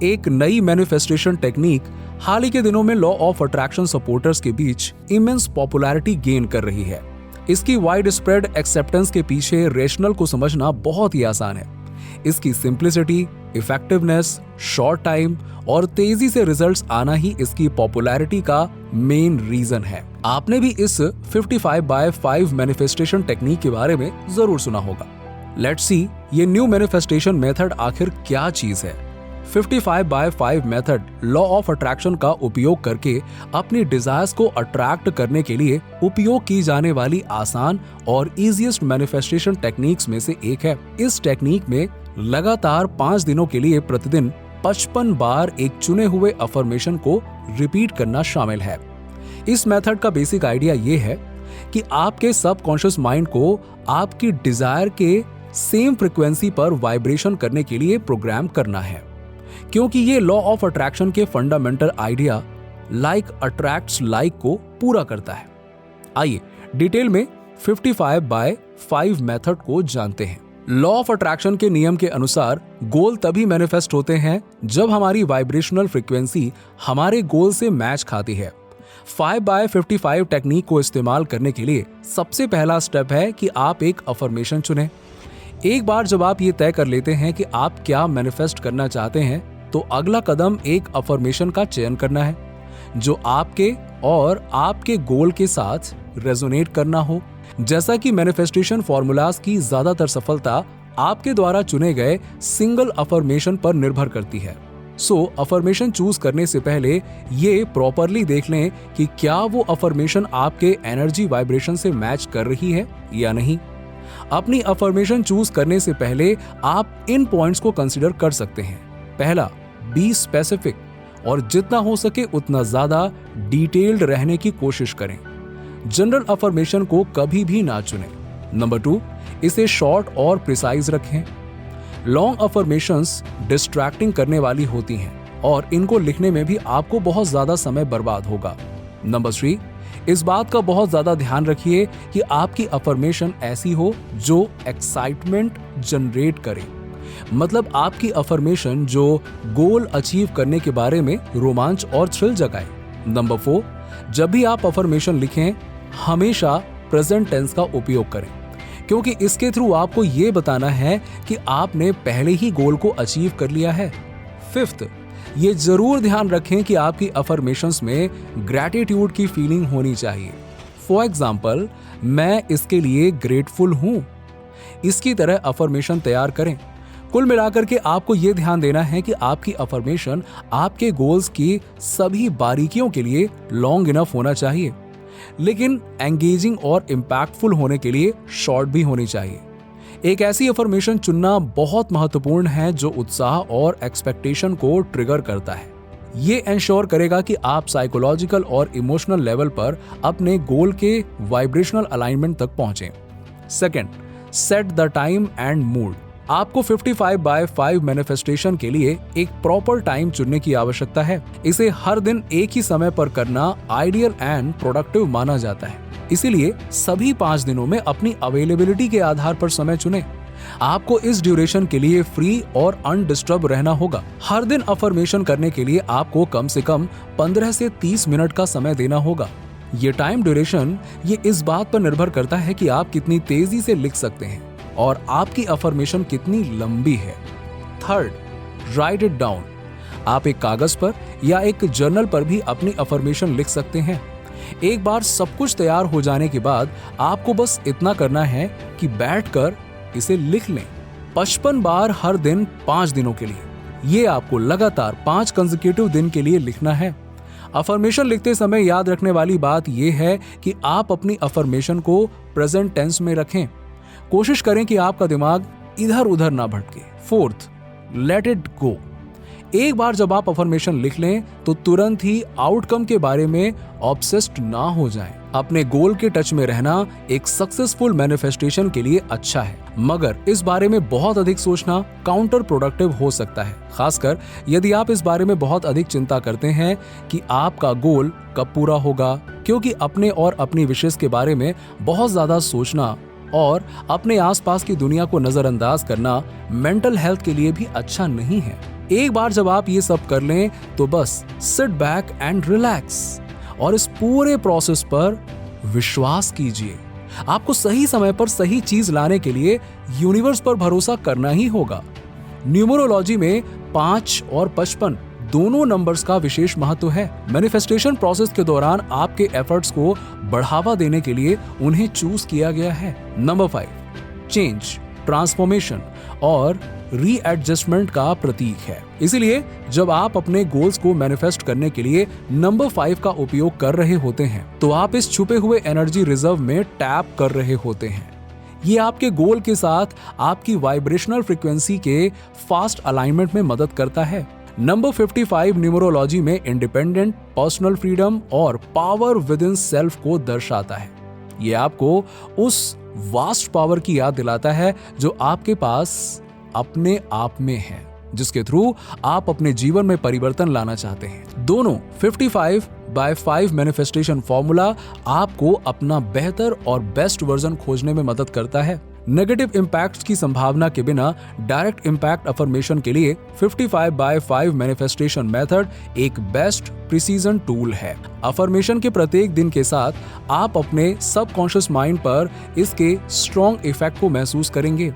एक नई manifestation technique हाल ही के दिनों में लॉ ऑफ अट्रैक्शन सपोर्टर्स के बीच इमेंस पॉपुलैरिटी गेन कर रही है। इसकी वाइड स्प्रेड एक्सेप्टेंस के पीछे रेशनल को समझना बहुत ही आसान है। इसकी सिंप्लिसिटी, इफेक्टिवनेस, शॉर्ट टाइम और तेजी से रिजल्ट्स आना ही इसकी पॉपुलैरिटी का मेन रीजन है। आपने भी इस 55/5 मैनिफेस्टेशन टेक्निक के बारे में जरूर सुना होगा। लेट्स सी ये न्यू मैनिफेस्टेशन मेथड आखिर क्या चीज है। 55/5 मेथड लॉ ऑफ अट्रैक्शन का उपयोग करके अपनी डिजायर्स को अट्रैक्ट करने के लिए उपयोग की जाने वाली आसान और इजीएस्ट मैनिफेस्टेशन टेक्निक्स में से एक है। इस टेक्निक में लगातार 5 दिनों के लिए प्रतिदिन 55 बार एक चुने हुए अफर्मेशन को रिपीट करना शामिल है। इस मेथड का बेसिक आइडिया ये है कि आपके सबकॉन्शियस माइंड को आपकी डिजायर के सेम फ्रीक्वेंसी पर वाइब्रेशन करने के लिए प्रोग्राम करना है, क्योंकि ये लॉ ऑफ अट्रैक्शन के fundamental idea like attracts like को पूरा करता है। आइए डिटेल में 55/5 मेथड को जानते हैं। लॉ ऑफ अट्रैक्शन के नियम के अनुसार गोल तभी मैनिफेस्ट होते हैं जब हमारी वाइब्रेशनल फ्रीक्वेंसी हमारे गोल से मैच खाती है। 5/55 टेक्निक को इस्तेमाल करने के लिए सबसे पहला स्टेप है कि आप एक अफर्मेशन चुनें। एक बार जब आप ये तय कर लेते हैं कि आप क्या मैनिफेस्ट करना चाहते हैं, तो अगला कदम एक अफर्मेशन का चयन करना है जो आपके और आपके गोल के साथ रेजोनेट करना हो। जैसा कि मैनिफेस्टेशन फॉर्मूलाज की ज्यादातर सफलता आपके द्वारा चुने गए सिंगल अफर्मेशन पर निर्भर करती है। सो अफर्मेशन चूज करने से पहले ये प्रॉपरली देख लें कि क्या वो अफर्मेशन आपके एनर्जी वाइब्रेशन से मैच कर रही है या नहीं। अपनी अफर्मेशन चूज करने से पहले आप इन पॉइंट्स को कंसीडर कर सकते हैं। पहला, बी स्पेसिफिक और जितना हो सके उतना ज्यादा डिटेल्ड रहने की कोशिश करें। जनरल अफर्मेशन को कभी भी ना चुनें। नंबर 2, इसे शॉर्ट और प्रिसाइज रखें। लॉन्ग अफर्मेशंस डिस्ट्रैक्टिंग करने वाली होती हैं और इनको लिखने में भी आपको बहुत ज्यादा समय बर्बाद होगा। नंबर 3, इस बात का बहुत ज्यादा ध्यान रखिए कि आपकी अफर्मेशन ऐसी हो जो एक्साइटमेंट जनरेट करे, मतलब आपकी अफर्मेशन जो गोल अचीव करने के बारे में रोमांच और थ्रिल जगाए। नंबर 4, जब भी आप अफर्मेशन लिखें हमेशा प्रेजेंट टेंस का उपयोग करें, क्योंकि इसके थ्रू आपको ये बताना है कि आपने पहले ही गोल को अचीव कर लिया है। 5th, ये जरूर ध्यान रखें कि आपकी अफर्मेशंस में ग्रैटिट्यूड की फीलिंग होनी चाहिए। फॉर एग्जाम्पल, मैं इसके लिए ग्रेटफुल हूं। इसकी तरह अफर्मेशन तैयार करें। कुल मिलाकर के आपको यह ध्यान देना है कि आपकी अफर्मेशन आपके गोल्स की सभी बारीकियों के लिए लॉन्ग इनफ होना चाहिए, लेकिन एंगेजिंग और इम्पैक्टफुल होने के लिए शॉर्ट भी होनी चाहिए। एक ऐसी अफर्मेशन चुनना बहुत महत्वपूर्ण है जो उत्साह और एक्सपेक्टेशन को ट्रिगर करता है। ये इंश्योर करेगा कि आप साइकोलॉजिकल और इमोशनल लेवल पर अपने गोल के वाइब्रेशनल अलाइनमेंट तक पहुंचें। Second, set the time and mood. आपको 55/5 मैनिफेस्टेशन के लिए एक प्रॉपर टाइम चुनने की आवश्यकता है। इसे हर दिन एक ही समय पर करना आइडियल एंड प्रोडक्टिव माना जाता है। इसीलिए सभी 5 दिनों में अपनी अवेलेबिलिटी के आधार पर समय चुनें। आपको इस ड्यूरेशन के लिए फ्री और अनडिस्टर्ब रहना होगा। हर दिन अफर्मेशन करने के लिए आपको कम से कम 15 से 30 मिनट का समय देना होगा। ये टाइम ड्यूरेशन ये इस बात पर निर्भर करता है कि आप कितनी तेजी से लिख सकते हैं और आपकी अफर्मेशन कितनी लंबी है। Third, right it down. आप एक कागज पर या एक जर्नल पर भी अपनी अफर्मेशन लिख सकते हैं। एक बार सब कुछ तैयार हो जाने के बाद आपको बस इतना करना है कि बैठकर इसे लिख लें 55 बार हर दिन 5 दिनों के लिए। ये आपको लगातार 5 कंसेक्यूटिव दिन के लिए लिखना है। अफर्मेशन लिखते समय याद रखने वाली बात यह है कि आप अपनी अफर्मेशन को प्रेजेंट टेंस में रखें। कोशिश करें कि आपका दिमाग इधर उधर ना भटके। Fourth, let it go. एक बार जब आप अफर्मेशन लिख लें तो तुरंत ही आउटकम के बारे में ऑब्सेस्ड ना हो जाएं। अपने गोल के टच में रहना एक सक्सेसफुल मैनिफेस्टेशन के लिए अच्छा है, मगर इस बारे में बहुत अधिक सोचना काउंटर प्रोडक्टिव हो सकता है, खासकर यदि आप इस बारे में बहुत अधिक चिंता करते हैं कि आपका गोल कब पूरा होगा, क्योंकि अपने और अपनी विशेष के बारे में बहुत ज्यादा सोचना और अपने आसपास की दुनिया को नजरअंदाज करना मेंटल हेल्थ के लिए भी अच्छा नहीं है। एक बार जब आप ये सब कर लें तो बस सिट बैक एंड रिलैक्स और इस पूरे प्रोसेस पर विश्वास कीजिए। आपको सही समय पर सही चीज लाने के लिए यूनिवर्स पर भरोसा करना ही होगा। न्यूमरोलॉजी में 5 और 55 दोनों नंबर्स का विशेष महत्व है। मैनिफेस्टेशन प्रोसेस के दौरान आपके एफर्ट्स को बढ़ावा देने के लिए उन्हें चूज किया गया है। नंबर 5 चेंज, ट्रांसफॉर्मेशन और रीएडजस्टमेंट का प्रतीक है। इसीलिए जब आप अपने गोल्स को मैनिफेस्ट करने के लिए नंबर 5 का उपयोग कर रहे होते हैं तो आप इस छुपे हुए एनर्जी रिजर्व में टैप कर रहे होते हैं। ये आपके गोल के साथ आपकी वाइब्रेशनल फ्रीक्वेंसी के फास्ट अलाइनमेंट में मदद करता है। नंबर 55 न्यूमरोलॉजी में इंडिपेंडेंट, पर्सनल फ्रीडम और पावर विद इन सेल्फ को दर्शाता है। ये आपको उस वास्ट पावर की याद दिलाता है जो आपके पास अपने आप में है, जिसके थ्रू आप अपने जीवन में परिवर्तन लाना चाहते हैं। दोनों 55/5 मैनिफेस्टेशन फॉर्मूला आपको अपना बेहतर और बेस्ट वर्जन खोजने में मदद करता है। नेगेटिव इंपैक्ट्स की संभावना के बिना डायरेक्ट इंपैक्ट अफर्मेशन के लिए 55/5 मैनिफेस्टेशन मेथड एक बेस्ट प्रिसीजन टूल है। अफर्मेशन के प्रत्येक दिन के साथ आप अपने सबकॉन्शियस माइंड पर इसके स्ट्रॉन्ग इफेक्ट को महसूस करेंगे।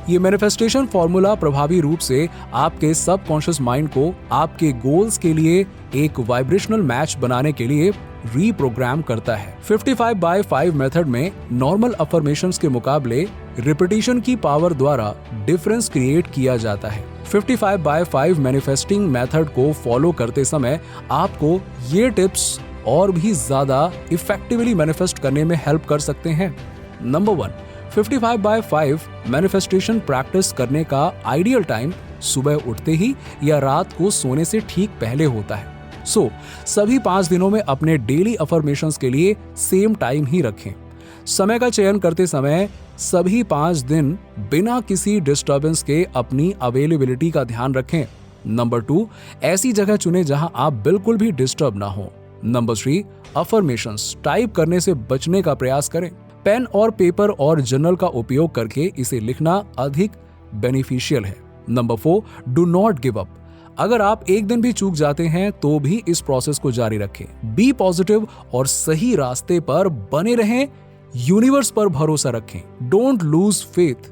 ये मैनिफेस्टेशन फॉर्मूला प्रभावी रूप से आपके सबकॉन्शियस माइंड को आपके गोल्स के लिए एक वाइब्रेशनल मैच बनाने के लिए रीप्रोग्राम करता है। 55/5 मेथड में नॉर्मल अफर्मेशंस के मुकाबले रिपीटिशन की पावर द्वारा डिफरेंस क्रिएट किया जाता है। 55/5 मैनिफेस्टिंग मेथड को फॉलो करते समय आपको ये टिप्स और भी ज्यादा इफेक्टिवली मैनिफेस्ट करने में हेल्प कर सकते हैं। नंबर 1 55/5 मैनिफेस्टेशन प्रैक्टिस करने का आइडियल टाइम सुबह उठते ही या रात को सोने से ठीक पहले होता है। सभी 5 दिनों में अपने डेली अफर्मेशंस के लिए सेम टाइम ही रखें। समय का चयन करते समय सभी 5 दिन बिना किसी डिस्टर्बेंस के अपनी अवेलेबिलिटी का ध्यान रखें। नंबर 2 ऐसी जगह चुनें जहां आप बिल्कुल भी डिस्टर्ब ना हो। नंबर 3 अफर्मेशंस टाइप करने से बचने का प्रयास करें। पेन और पेपर और जर्नल का उपयोग करके इसे लिखना अधिक बेनिफिशियल है। Number 4 do not give up. अगर आप एक दिन भी चूक जाते हैं तो भी इस प्रोसेस को जारी रखें। बी पॉजिटिव और सही रास्ते पर बने रहें। यूनिवर्स पर भरोसा रखें। Don't lose faith.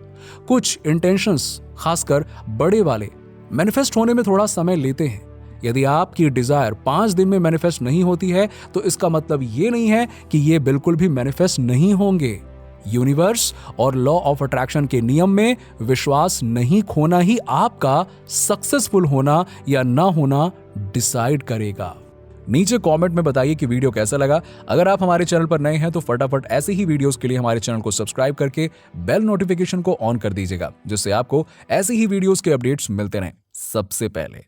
कुछ इंटेंशंस, खासकर बड़े वाले, मैनिफेस्ट होने में थोड़ा समय लेते हैं। यदि आपकी डिजायर 5 दिन में मैनिफेस्ट नहीं होती है तो इसका मतलब ये नहीं है कि ये बिल्कुल भी मैनिफेस्ट नहीं होंगे। यूनिवर्स और लॉ ऑफ अट्रैक्शन के नियम में विश्वास नहीं खोना ही आपका सक्सेसफुल होना या ना होना डिसाइड करेगा। नीचे कमेंट में बताइए कि वीडियो कैसा लगा। अगर आप हमारे चैनल पर नए हैं तो फटाफट ऐसे ही वीडियोस के लिए हमारे चैनल को सब्सक्राइब करके बेल नोटिफिकेशन को ऑन कर दीजिएगा, जिससे आपको ऐसे ही वीडियोस के अपडेट्स मिलते रहें सबसे पहले।